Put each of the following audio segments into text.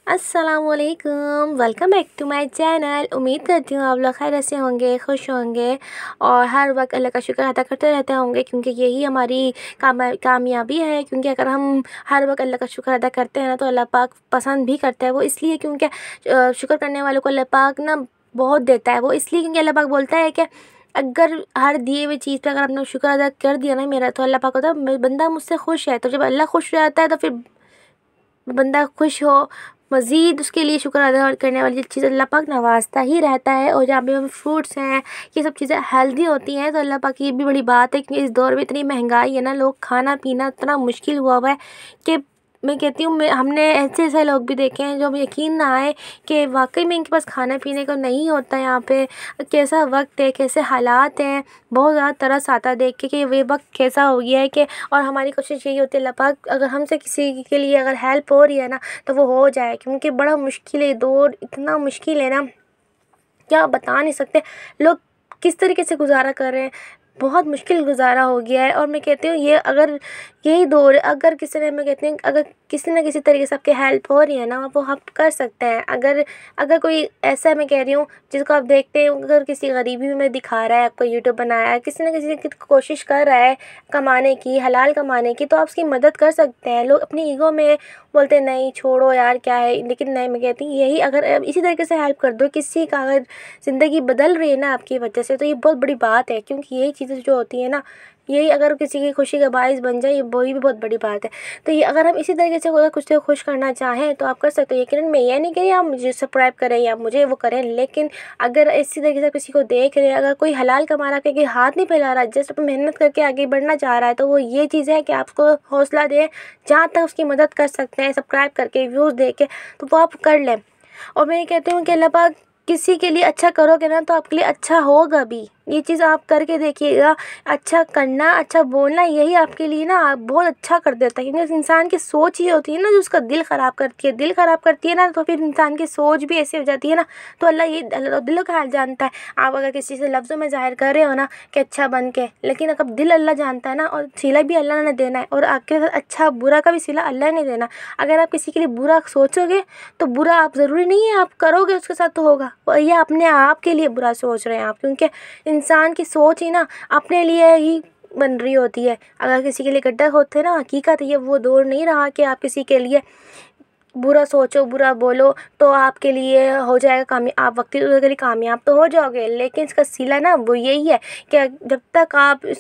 अस्सलामुअलैकुम, welcome back to my channel. उम्मीद करती हूँ आप लोग खैरियत से होंगे, खुश होंगे और हर वक्त अल्लाह का शुक्र अदा करते रहते होंगे, क्योंकि यही हमारी कामयाबी है। क्योंकि अगर हम हर वक्त अल्लाह का शुक्र अदा करते हैं ना, तो अल्लाह पाक पसंद भी करता है। वो इसलिए क्योंकि शुक्र करने वालों को अल्लाह पाक ना बहुत देता है। वो इसलिए क्योंकि अल्लाह पाक बोलता है कि अगर हर दिए हुए चीज़ पे अगर आपने शुक्र अदा कर दिया ना मेरा, तो अल्लाह पाक होता है बंदा मुझसे खुश है। तो जब अल्लाह खुश हो जाता है तो फिर बंदा खुश हो, मज़ीद उसके लिए शुक्र अदा करने वाली चीज़ अल्लाह पाक नवाजता ही रहता है। और जहाँ पे फ्रूट्स हैं, ये सब चीज़ें हेल्दी होती हैं, तो अल्लाह पाक की ये भी बड़ी बात है। क्योंकि इस दौर में इतनी महंगाई है ना, लोग खाना पीना इतना मुश्किल हुआ हुआ है कि मैं कहती हूँ हमने ऐसे ऐसे लोग भी देखे हैं जो यकीन ना आए कि वाकई में इनके पास खाना पीने को नहीं होता। यहाँ पे कैसा वक्त है, कैसे हालात हैं, बहुत ज़्यादा तरस आता देख के कि ये वक्त कैसा हो गया है। कि और हमारी कोशिश यही होती है अल्लाह पाक अगर हमसे किसी के लिए अगर हेल्प हो रही है ना, तो वो हो जाए। क्योंकि बड़ा मुश्किल है, दौर इतना मुश्किल है ना, क्या बता नहीं सकते लोग किस तरीके से गुजारा कर रहे हैं। बहुत मुश्किल गुजारा हो गया है। और मैं कहती हूँ ये अगर यही दौर अगर किसी ने, मैं कहती हूँ अगर किसी न किसी तरीके से आपकी हेल्प हो रही है ना, वो आप कर सकते हैं। अगर अगर कोई ऐसा, मैं कह रही हूँ जिसको आप देखते हैं अगर किसी गरीबी में दिखा रहा है, आपको यूट्यूब बनाया है, किसी न किसी की कोशिश कर रहा है कमाने की, हलाल कमाने की, तो आप उसकी मदद कर सकते हैं। लोग अपनी ईगो में बोलते हैं नहीं छोड़ो यार क्या है, लेकिन नहीं, मैं कहती हूँ यही अगर इसी तरीके से हेल्प कर दो किसी का, अगर ज़िंदगी बदल रही है ना आपकी वजह से, तो ये बहुत बड़ी बात है। क्योंकि यही चीज़ें जो होती है ना, यही अगर किसी की खुशी का बाइस बन जाए, ये वही भी बहुत बड़ी बात है। तो ये अगर हम इसी तरीके से अगर कुछ को खुश करना चाहें तो आप कर सकते हो। यकीनन मैं ये नहीं कह रही आप मुझे सब्सक्राइब करें या मुझे वो करें, लेकिन अगर इसी तरीके से किसी को देख रहे हैं, अगर कोई हलाल कमा रहा है, हाथ नहीं फैला रहा, जस्ट अपनी मेहनत करके आगे बढ़ना चाह रहा है, तो वो ये चीज़ है कि आपको हौसला दें, जहाँ तक उसकी मदद कर सकते हैं सब्सक्राइब करके, व्यूज़ दे के, तो वो आप कर लें। और मैं ये कहती हूँ कि अल्लाह पाक किसी के लिए अच्छा करोगे ना, तो आपके लिए अच्छा होगा भी। ये चीज़ आप करके देखिएगा, अच्छा करना, अच्छा बोलना, यही आपके लिए ना बहुत अच्छा कर देता है। क्योंकि इंसान की सोच ये होती है ना जो उसका दिल ख़राब करती है, दिल ख़राब करती है ना, तो फिर इंसान की सोच भी ऐसी हो जाती है ना। तो अल्लाह दिलों का हाल जानता है। आप अगर किसी से लफ्ज़ों में ज़ाहिर कर रहे हो ना कि अच्छा बन के, लेकिन अगर दिल अल्लाह जानता है ना, और सिला भी अल्लाह ने देना है, और आपके साथ अच्छा बुरा का भी सिला अल्लाह ने देना। अगर आप किसी के लिए बुरा सोचोगे तो बुरा आप ज़रूरी नहीं है आप करोगे उसके साथ तो होगा, और ये अपने आप के लिए बुरा सोच रहे हैं आप। क्योंकि इंसान की सोच ही ना अपने लिए ही बन रही होती है। अगर किसी के लिए गड्ढा होते ना, हकीकत ये वो दौर नहीं रहा कि आप किसी के लिए बुरा सोचो, बुरा बोलो तो आपके लिए हो जाएगा कामयाब, आप वक्ती के लिए कामयाब तो हो जाओगे, लेकिन इसका सिला ना वो यही है कि जब तक आप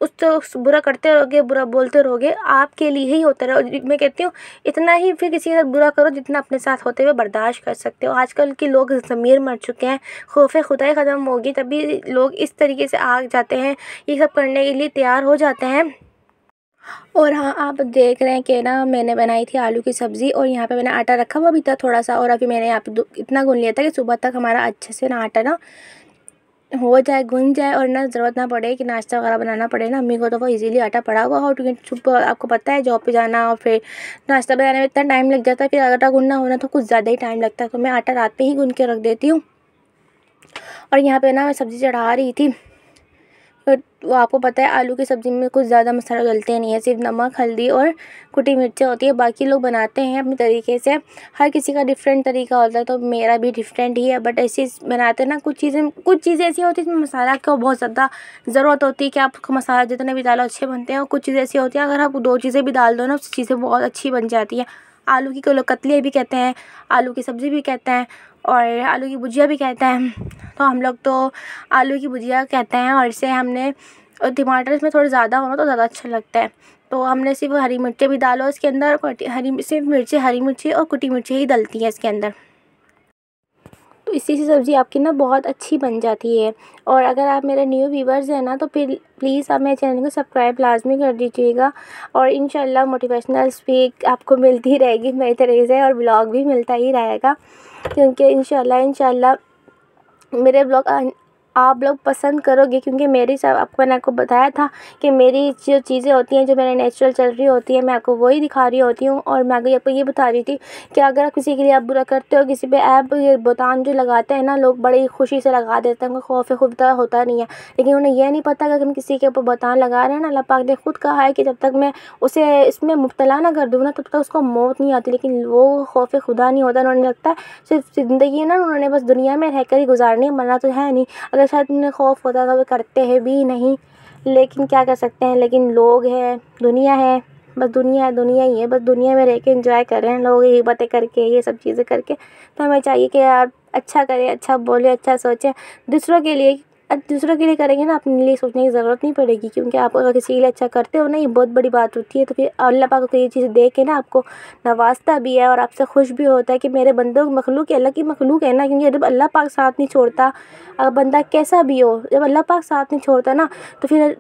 उस बुरा करते रहोगे, बुरा बोलते रहोगे, आपके लिए ही होता रहे। मैं कहती हूँ इतना ही फिर किसी के साथ बुरा करो जितना अपने साथ होते हुए बर्दाश्त कर सकते हो। आजकल के लोग ज़मीर मर चुके हैं, खौफ़े खुदाई ख़त्म होगी, तभी लोग इस तरीके से आ जाते हैं, ये सब करने के लिए तैयार हो जाते हैं। और हाँ, आप देख रहे हैं कि ना मैंने बनाई थी आलू की सब्ज़ी, और यहाँ पे मैंने आटा रखा हुआ भी था थोड़ा सा, और अभी मैंने यहाँ पे इतना गूँध लिया था कि सुबह तक हमारा अच्छे से ना आटा ना हो जाए, गुन जाए, और ना ज़रूरत ना पड़े कि नाश्ता वगैरह बनाना पड़े ना। अम्मी को तो वो इजीली आटा पड़ा हुआ हो, क्योंकि सुबह आपको पता है जॉब पे जाना और फिर नाश्ता बनाने में इतना टाइम लग जाता है, फिर आटा गूंदना होना तो कुछ ज़्यादा ही टाइम लगता है। तो मैं आटा रात पे ही गूंद के रख देती हूँ। और यहाँ पे ना मैं सब्ज़ी चढ़ा रही थी, तो वो आपको पता है आलू की सब्ज़ी में कुछ ज़्यादा मसाला डलते नहीं है, सिर्फ नमक, हल्दी और कुटी मिर्चें होती है। बाकी लोग बनाते हैं अपने तरीके से, हर किसी का डिफरेंट तरीका होता है, तो मेरा भी डिफरेंट ही है। बट ऐसे बनाते हैं ना, कुछ चीज़ें ऐसी होती है जिसमें मसाला को बहुत ज़्यादा ज़रूरत होती है कि आपको मसाला जितने भी डालो अच्छे बनते हैं, और कुछ चीज़ें ऐसी होती हैं अगर आप 2 चीज़ें भी डाल दो ना, उस चीज़ें बहुत अच्छी बन जाती है। आलू की को लोग कतली भी कहते हैं, आलू की सब्ज़ी भी कहते हैं, और आलू की भुजिया भी कहते हैं। तो हम लोग तो आलू की भुजिया कहते हैं, और इसे हमने, और टमाटर इसमें थोड़े ज़्यादा होना तो ज़्यादा अच्छा लगता है। तो हमने सिर्फ हरी मिर्चें भी डालो इसके अंदर, हरी मिर्ची और कुटी मिर्ची ही डलती हैं इसके अंदर, तो इसी से सब्ज़ी आपकी ना बहुत अच्छी बन जाती है। और अगर आप मेरे न्यू व्यूवर्स हैं ना, तो फिर प्लीज़ आप मेरे चैनल को सब्सक्राइब लाजमी कर दीजिएगा। और इंशाल्लाह मोटिवेशनल स्पीक आपको मिलती रहेगी मेरी तरह से, और ब्लॉग भी मिलता ही रहेगा, क्योंकि इंशाल्लाह मेरे ब्लॉग आप लोग पसंद करोगे, क्योंकि मेरी सब आपको मैंने आपको बताया था कि मेरी जो चीज़ें होती हैं, जो मेरे नेचुरल चल रही होती है, मैं आपको वही दिखा रही होती हूँ। और मैं आपको ये बता रही थी कि अगर आप किसी के लिए आप बुरा करते हो, किसी पे ऐप ये बोतान जो लगाते हैं ना लोग, बड़ी खुशी से लगा देते हैं, उनको खौफ खुदा होता नहीं है। लेकिन उन्हें यह नहीं पता कि अगर हम किसी के ऊपर बोतान लगा रहे हैं ना, अल्लाह पाक ने खुद कहा है कि जब तक मैं उसे इसमें मुब्तला ना कर दूँ ना, तब तक उसको मौत नहीं आती। लेकिन वो खौफ खुदा नहीं होता, उन्हें लगता है सिर्फ ज़िंदगी ना उन्होंने बस दुनिया में रह कर ही गुजारनी है, मरना तो है नहीं। अगर शायद उन्हें खौफ होता तो वो करते हैं भी नहीं, लेकिन क्या कर सकते हैं। लेकिन लोग हैं, दुनिया है, बस दुनिया है, दुनिया ही है, बस दुनिया में रह के एंजॉय कर रहे हैं लोग, ये बातें करके, ये सब चीज़ें करके। तो हमें चाहिए कि यार अच्छा करें, अच्छा बोलें, अच्छा सोचें दूसरों के लिए। दूसरों के लिए करेंगे ना, अपने लिए सोचने की ज़रूरत नहीं पड़ेगी, क्योंकि आप अगर किसी के लिए अच्छा करते हो ना, ये बहुत बड़ी बात होती है। तो फिर अल्लाह पाक तो ये चीज़ देख के ना आपको नवाजता भी है और आपसे खुश भी होता है कि मेरे बंदों मखलूक अल्लाह की मखलूक है ना। क्योंकि जब अल्लाह पाक साथ नहीं छोड़ता, अगर बंदा कैसा भी हो, जब अल्लाह पाक साथ नहीं छोड़ता ना, तो फिर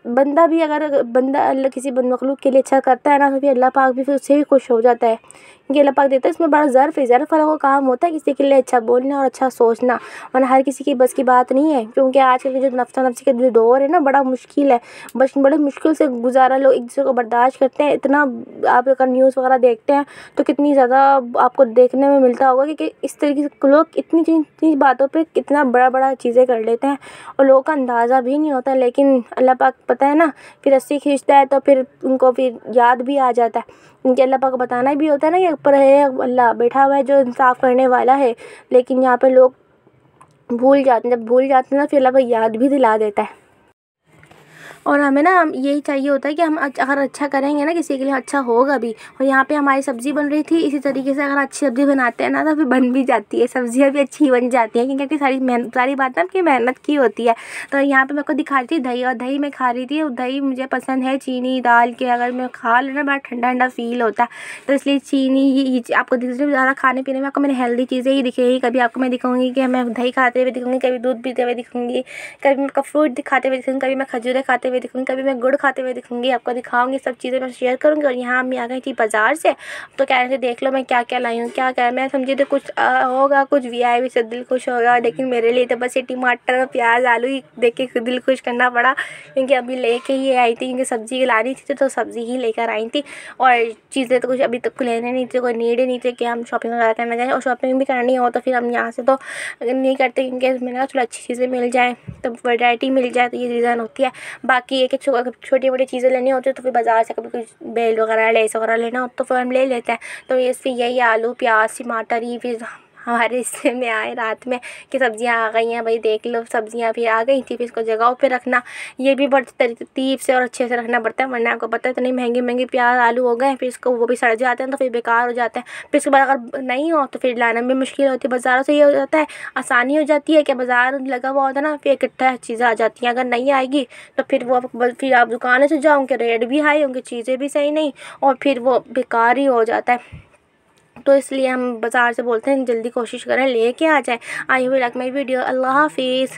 बंदा भी, अगर बंदा अल्लाह किसी मखलूक के लिए अच्छा करता है ना, तो फिर अल्लाह पाक भी फिर उससे भी खुश हो जाता है, क्योंकि अल्लाह पाक देता है। इसमें बड़ा ज़र्फ़ वाला वो काम होता है किसी के लिए अच्छा बोलना और अच्छा सोचना, वरना हर किसी की बस की बात नहीं है। क्योंकि आजकल के जो नफ्सी का जो दौर है ना, बड़ा मुश्किल है, बस बड़े मुश्किल से गुजारा लोग एक दूसरे को बर्दाश्त करते हैं। इतना आप अगर न्यूज़ वगैरह देखते हैं तो कितनी ज़्यादा आपको देखने में मिलता होगा कि इस तरीके से लोग इतनी बातों पर कितना बड़ा चीज़ें कर लेते हैं और लोगों का अंदाज़ा भी नहीं होता। लेकिन अल्लाह पाक पता है ना, फिर रस्सी खींचता है तो फिर उनको फिर याद भी आ जाता है, क्योंकि अल्लाह पाक को बताना भी होता है ना कि ऊपर है अल्लाह बैठा हुआ है जो इंसाफ़ करने वाला है। लेकिन यहाँ पे लोग भूल जाते हैं, जब भूल जाते हैं ना फिर अल्लाह पाक याद भी दिला देता है। और हमें ना यही चाहिए होता है कि हम अगर अच्छा करेंगे ना किसी के लिए, अच्छा होगा भी। और यहाँ पे हमारी सब्ज़ी बन रही थी, इसी तरीके से अगर अच्छी सब्ज़ी बनाते हैं ना तो फिर बन भी जाती है, सब्ज़ियाँ भी अच्छी बन जाती हैं, क्योंकि सारी बात ना आपकी मेहनत की होती है। तो यहाँ पे मेरे को दिखा रही थी दही, और दही मैं खा रही थी, और दही मुझे पसंद है चीनी डाल के, अगर मैं खा लेना बड़ा ठंडा ठंडा फील होता है, तो इसलिए चीनी ही आपको ज़्यादा खाने पीने में आपको मैंने हेल्दी चीज़ें ही दिखेगी। कभी आपको मैं दिखाऊंगी कि मैं दही खाते हुए दिखाऊंगी, कभी दूध पीते हुए दिखाऊंगी, कभी मैं फ्रूट दिखाते हुए दिखाऊंगी, कभी मैं खजूरें खाते हुए दिखाऊंगी, कभी मैं गुड़ खाते हुए दिखाऊंगी, आपको दिखाऊंगी, सब चीज़ें मैं शेयर करूंगी। और यहाँ अम्मी आ गई थी बाज़ार से, तो कह रहे थे देख लो मैं क्या क्या लाई हूँ, क्या क्या। मैं समझी तो कुछ होगा, कुछ वीआईपी से दिल खुश होगा, लेकिन मेरे लिए तो बस ये टमाटर प्याज आलू ही देख के दिल खुश करना पड़ा, क्योंकि अभी लेके ही आई थी, क्योंकि सब्ज़ी लानी थी तो सब्ज़ी ही लेकर आई थी। और चीज़ें तो कुछ अभी तक लेने नहीं थे, कोई नीड नहीं थे कि हम शॉपिंग वगैरह करना जाएँ, और शॉपिंग भी करनी हो तो फिर हम यहाँ से तो नहीं करते, क्योंकि मैंने कहा चलो अच्छी चीज़ें मिल जाएँ, तो वैरायटी मिल जाए, तो ये रीज़न होती है। बाकी एक छोटी मोटी चीज़ें लेनी होती है तो फिर बाज़ार से कभी कुछ बेल वगैरह लेस वगैरह लेना हो तो फिर हम ले लेते हैं। तो इससे यही आलू प्याज टमाटर ही फिर हमारे हिस्से में आए रात में कि सब्ज़ियाँ आ गई हैं, भाई देख लो सब्ज़ियाँ भी आ गई थी। फिर इसको जगहों पे रखना, ये भी बड़ी तरतीब से और अच्छे से रखना पड़ता है, वरना आपको पता है इतनी महंगे प्याज आलू हो गए, फिर इसको वो भी सड़ जाते हैं तो फिर बेकार हो जाते हैं। फिर उसके बाद अगर नहीं हो तो फिर लाना भी मुश्किल होती है। बाज़ारों से ये हो जाता है, आसानी हो जाती है कि बाज़ार लगा हुआ होता है ना, फिर इकट्ठा चीज़ें आ जाती हैं। अगर नहीं आएगी तो फिर आप दुकानों से जाओ, उनके रेट भी हाई होंगे, चीज़ें भी सही नहीं, और फिर वो बेकार ही हो जाता है। तो इसलिए हम बाज़ार से बोलते हैं जल्दी कोशिश करें लेके आ जाए। I hope you like my video. अल्लाह हाफिज़।